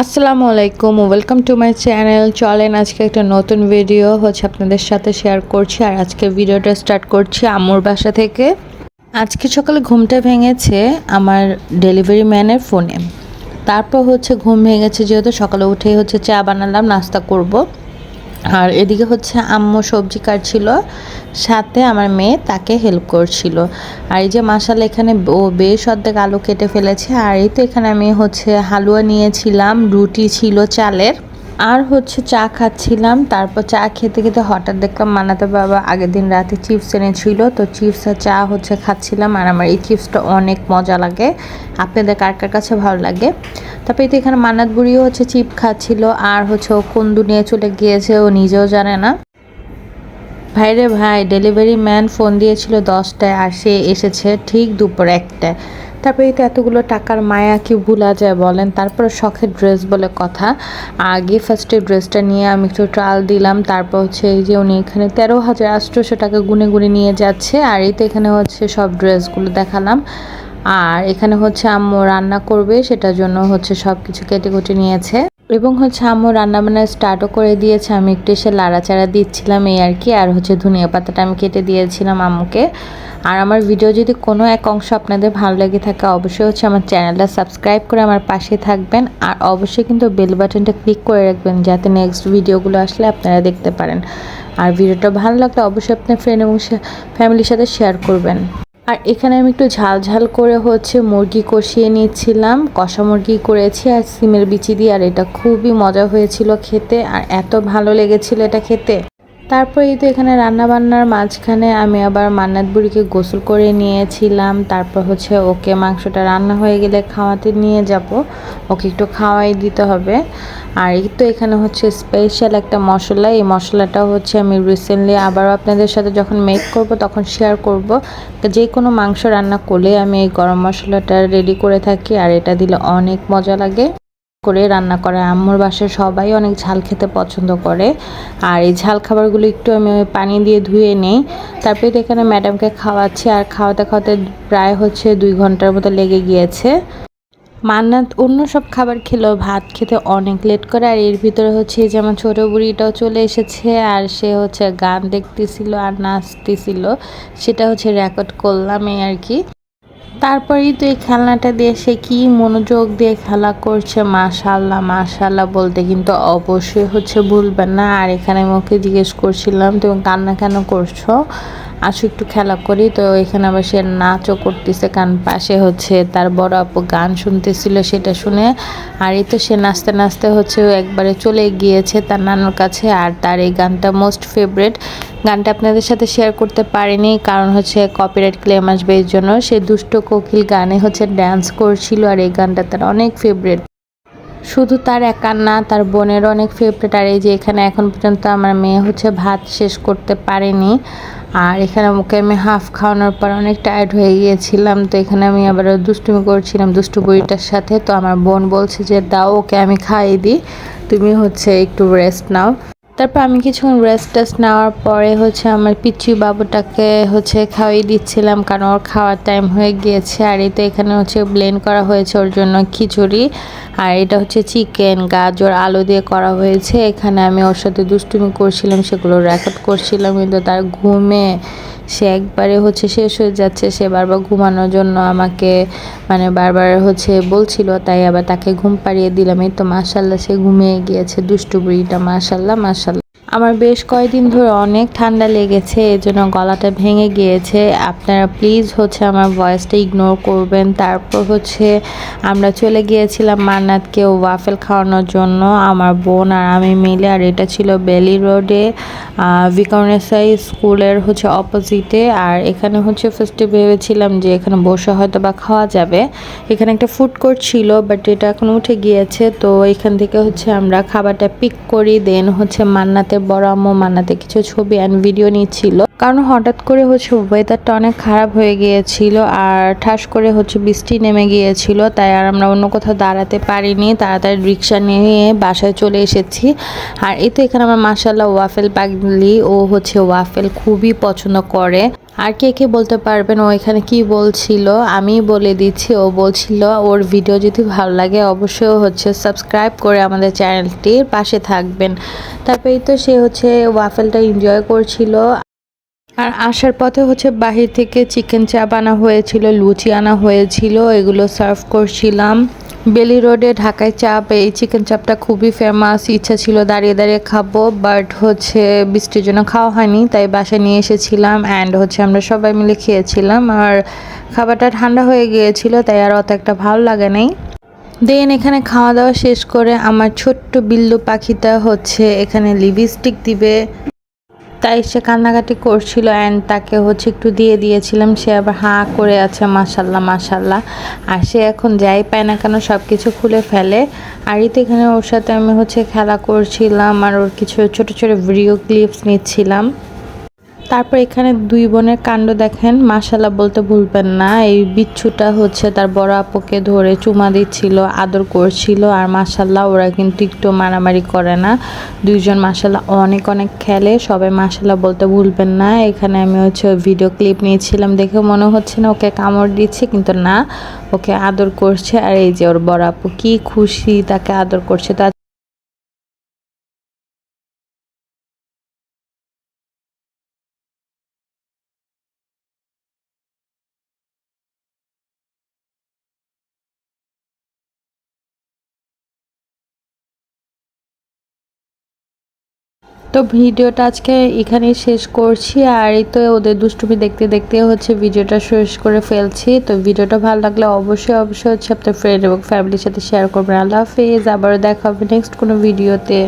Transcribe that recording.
আসসালামু আলাইকুম, welcome to my channel. চলেন আজকে একটা নতুন ভিডিও আপনাদের সাথে শেয়ার করছি। আর আজকে ভিডিওটা স্টার্ট করছি আম্মুর বাসা থেকে। আজকে সকালে ঘুমটা ভেঙেছে আমার ডেলিভারি ম্যানের ফোনে। তারপর ঘুম ভেঙেছে, যেহেতু সকালে উঠেই চা বানালাম, নাস্তা করব। আর এদিকে আম্মু সবজি কাটছিল, সাথে আমার মেয়ে তাকে হেল্প করছিল। আর এই যে মাশাআল্লাহ, এখানে ও বেশ অর্ধেক আলু কেটে ফেলেছে। আর এই তো এখানে আমি হালুয়া নিয়েছিলাম, রুটি ছিল চালের, আর চা খাচ্ছিলাম। তারপর চা খেতে খেতে হঠাৎ দেখলাম মানাতে বাবা আগের দিন রাতে চিপস এনেছিল, তো চিপস আর চা খাচ্ছিলাম। আর আমার এই চিপসটা অনেক মজা লাগে, আপনাদের কার কার কাছে ভালো লাগে। তারপরে তো এখানে মান্নাত বুড়িও চিপ খাচ্ছিল। আর ও কুন্দু নিয়ে চলে গিয়েছে, ও নিজেও জানে না। ভাইরে ভাই, ডেলিভারি ম্যান ফোন দিয়েছিল 10টায়, আর সে এসেছে ঠিক দুপুর 1টায়। তারপরে তো এতগুলো টাকার মায়া কি ভুলা যায় বলেন। তারপরে শখের ড্রেস বলে কথা, আগে ফার্স্টে ড্রেসটা নিয়ে আমি একটু ট্রায়াল দিলাম। তারপর এই যে উনি এখানে 13,800 টাকা গুনে গুনে নিয়ে যাচ্ছে। আর এই তো এখানে সব ড্রেসগুলো দেখালাম। আর এখানে আম্মু রান্না করবে, সেটার জন্য সব কিছু কেটে কুটে নিয়েছে। এবং আম্মু রান্নাবান্না স্টার্টও করে দিয়েছে। আমি একটু এসে লাড়াচাড়া দিচ্ছিলাম, এই আর কি। আর ধনিয়া পাতাটা আমি কেটে দিয়েছিলাম আম্মুকে। আর আমার ভিডিও যদি কোনো এক অংশ আপনাদের ভালো লেগে থাকে, অবশ্যই আমার চ্যানেলটা সাবস্ক্রাইব করে আমার পাশে থাকবেন। আর অবশ্যই কিন্তু বেল বাটনটা ক্লিক করে রাখবেন, যাতে নেক্সট ভিডিওগুলো আসলে আপনারা দেখতে পারেন। আর ভিডিওটা ভালো লাগলে অবশ্যই আপনার ফ্রেন্ড এবং ফ্যামিলির সাথে শেয়ার করবেন। আর এখানে আমি একটু ঝাল ঝাল করে মুরগি কষিয়ে নিচ্ছিলাম, কষা মুরগি করেছি আর সিমের বিচি দিয়ে। আর এটা খুবই মজা হয়েছিল খেতে, আর এত ভালো লেগেছিল এটা খেতে। তারপরে তো এখানে রান্নাবান্নার মাঝখানে আমি আবার মান্নাত বুড়িকে গোসল করে নিয়েছিলাম। তারপর ওকে মাংসটা রান্না হয়ে গেলে খাওয়াতে নিয়ে যাব, ওকে একটু খাওয়াই দিতে হবে। আর এই তো এখানে স্পেশাল একটা মশলা, এই মশলাটা আমি রিসেন্টলি আবারও আপনাদের সাথে যখন মেক করব তখন শেয়ার করব। যে কোনো মাংস রান্না করলে আমি এই গরম মশলাটা রেডি করে থাকি, আর এটা দিলে অনেক মজা লাগে করে রান্না করে। আম্মুর বাসায় সবাই অনেক ঝাল খেতে পছন্দ করে। আর এই ঝাল খাবারগুলো একটু আমি পানি দিয়ে ধুয়ে নেই। তারপরে এখানে ম্যাডামকে খাওয়াচ্ছি, আর খাওয়াতে খাওয়াতে প্রায় 2 ঘন্টার মতো লেগে গিয়েছে। মান্নাত অন্য সব খাবার খেলেও ভাত খেতে অনেক লেট করে। আর এর ভিতরে যে আমার ছোটো বুড়িটাও চলে এসেছে, আর সে গান দেখতেছিল আর নাচতেছিল, সেটা রেকর্ড করলাম, এই আর কি। তারপরেই তো এই খেলনাটা দিয়ে সে কি মনোযোগ দিয়ে খেলা করছে, মাশাআল্লাহ মাশাআল্লাহ বলতে কিন্তু অবশ্যই ভুলবেন না। আর এখানে আমি ওকে জিজ্ঞেস করছিলাম, তুমি কান্না কেন করছো, আসো একটু খেলা করি। তো এখানে আবার সে নাচও করতেছে, কারণ পাশে তার বড় আপু গান শুনতেছিল, সেটা শুনে। আর এই তো সে নাচতে নাচতে একবারে চলে গিয়েছে তার নানুর কাছে। আর তার এই গানটা মোস্ট ফেভারিট। গানটা আপনাদের সাথে শেয়ার করতে পারিনি, কারণ কপিরাইট ক্লেম আসবে, এই জন্য। সে দুষ্ট কোকিল গানে ড্যান্স করছিল, আর এই গানটা তার অনেক ফেভারিট। শুধু তার একার না, তার বোনেরও অনেক ফেভারিট। আর এই যে এখানে এখন পর্যন্ত আমার মেয়ে ভাত শেষ করতে পারেনি। আর এখানে ওকে আমি হাফ খাওয়ানোর পর অনেক টায়ার্ড হয়ে গিয়েছিলাম। তো এখানে আমি আবার দুষ্টুমি করছিলাম দুষ্টু বুড়িটার সাথে। তো আমার বোন বলছে যে দাও ওকে আমি খাইয়ে দিই, তুমি একটু রেস্ট নাও। তারপর আমি কিছুক্ষণ রেস্ট নেওয়ার পরে আমার পিচ্চি বাবুটাকে খাওয়াই দিচ্ছিলাম, কারণ ওর খাওয়ার টাইম হয়ে গিয়েছে। আর এই তো এখানে ব্লেন্ড করা হয়েছে ওর জন্য খিচুড়ি। আর এটা চিকেন, গাজর, আলু দিয়ে করা হয়েছে। এখানে আমি ওর সাথে দুষ্টুমি করছিলাম, সেগুলো রেকর্ড করছিলাম, কিন্তু তার ঘুমে সে একবারে শেষ হয়ে যাচ্ছে। সে বারবার ঘুমানোর জন্য আমাকে বারবার বলছিল, তাই আবার তাকে ঘুম পাড়িয়ে দিলাম। এই তো মাশাআল্লাহ সে ঘুমিয়ে গিয়েছে দুষ্টু বুড়িটা, মাশাআল্লাহ মাশাআল্লাহ। আমার বেশ কয়েকদিন ধরে অনেক ঠান্ডা লেগেছে, এজন্য গলাটা ভেঙে গিয়েছে। আপনারা প্লিজ আমার ভয়েসটা ইগনোর করবেন। তারপর আমরা চলে গিয়েছিলাম মান্নাতকে ওয়াফেল খাওয়ানোর জন্য, আমার বোন আর আমি মিলে। আর এটা ছিল বেলি রোডে, ভিকারুননিসা স্কুলের অপোজিটে। আর এখানে ফার্স্টে ভেবেছিলাম যে এখানে বসে হয়তো বা খাওয়া যাবে। এখানে একটা ফুড কোর্ট ছিল, বাট এটা এখন উঠে গিয়েছে। তো এখান থেকে আমরা খাবারটা পিক করি। দেন মান্নাতের বড় আম্মু মান্নাতে কিছু ছবি অ্যান্ড ভিডিও নিচ্ছিল, কারণ হঠাৎ করে ওয়েদারটা অনেক খারাপ হয়ে গিয়েছিল। আর ঠাস করে বৃষ্টি নেমে গিয়েছিল, তাই আর আমরা অন্য কোথাও দাঁড়াতে পারিনি। তাড়াতাড়ি রিক্সা নিয়ে বাসায় চলে এসেছি। আর এই তো এখানে আমার মাশাআল্লাহ ওয়াফেল পাগলি, ও ওয়াফেল খুবই পছন্দ করে। আর কে কে বলতে পারবেন ও এখানে কি বলছিল, আমি বলে দিচ্ছি। ও বলছিল ওর ভিডিও যদি ভালো লাগে অবশ্যই হচ্ছে সাবস্ক্রাইব করে আমাদের চ্যানেলটির পাশে থাকবেন। তারপরেই তো সে হচ্ছে ওয়াফেলটা এনজয় করছিল। আর আসার পথে হচ্ছে বাহির থেকে চিকেন চাপ আনা হয়েছিল, লুচি আনা হয়েছিল, এগুলো সার্ভ করছিলাম। বেলি রোডে ঢাকায় চাপ, এই চিকেন চাপটা খুবই ফেমাস। ইচ্ছা ছিল দাঁড়িয়ে দাঁড়িয়ে খাবো, বাট হচ্ছে বৃষ্টির জন্য খাওয়া হয়নি, তাই বাসায় নিয়ে এসেছিলাম। অ্যান্ড হচ্ছে আমরা সবাই মিলে খেয়েছিলাম। আর খাবারটা ঠান্ডা হয়ে গিয়েছিল, তাই আর অত একটা ভালো লাগে নাই। দেন এখানে খাওয়া দাওয়া শেষ করে আমার ছোট্ট বিল্লু পাখিটা হচ্ছে এখানে লিপস্টিক দিবে, তাই সে কান্নাকাটি করছিল। অ্যান্ড তাকে হচ্ছে একটু দিয়ে দিয়েছিলাম, সে আবার হাঁ করে আছে মাশাল্লাহ মাশাল্লাহ। আর সে এখন যাই পায় না কেন সব কিছু খুলে ফেলে। আর এই তো এখানে ওর সাথে আমি হচ্ছে খেলা করছিলাম আর ওর কিছু ছোট ছোট ভিডিও ক্লিপস নিচ্ছিলাম। তারপর এখানে দুই বোনের কাণ্ড দেখেন, মাশাল্লাহ বলতে ভুলবেন না। এই বিচ্ছুটা হচ্ছে তার বড় আপুকে ধরে চুমা দিচ্ছিল, আদর করছিল। আর মাশাল্লাহ ওরা কিন্তু একটু মারামারি করে না, দুইজন মাশাল্লাহ অনেক অনেক খেলে। সবাই মাশাল্লাহ বলতে ভুলবেন না। এখানে আমি হচ্ছে ভিডিও ক্লিপ নিয়েছিলাম, দেখে মনে হচ্ছে না ওকে কামড় দিচ্ছে, কিন্তু না, ওকে আদর করছে। আর এই যে ওর বড় আপু কি খুশি, তাকে আদর করছে। তো ভিডিওটা আজকে এখানেই শেষ করছি। আর এই তো ওদের দুষ্টুমি দেখতে দেখতে হচ্ছে ভিডিওটা শেষ করে ফেলছি। তো ভিডিওটা ভালো লাগলে অবশ্যই অবশ্যই হচ্ছে আপনার ফ্রেন্ড এবং ফ্যামিলির সাথে শেয়ার করবেন। আল্লাহ হাফেজ, আবারও দেখা হবে নেক্সট কোনো ভিডিওতে।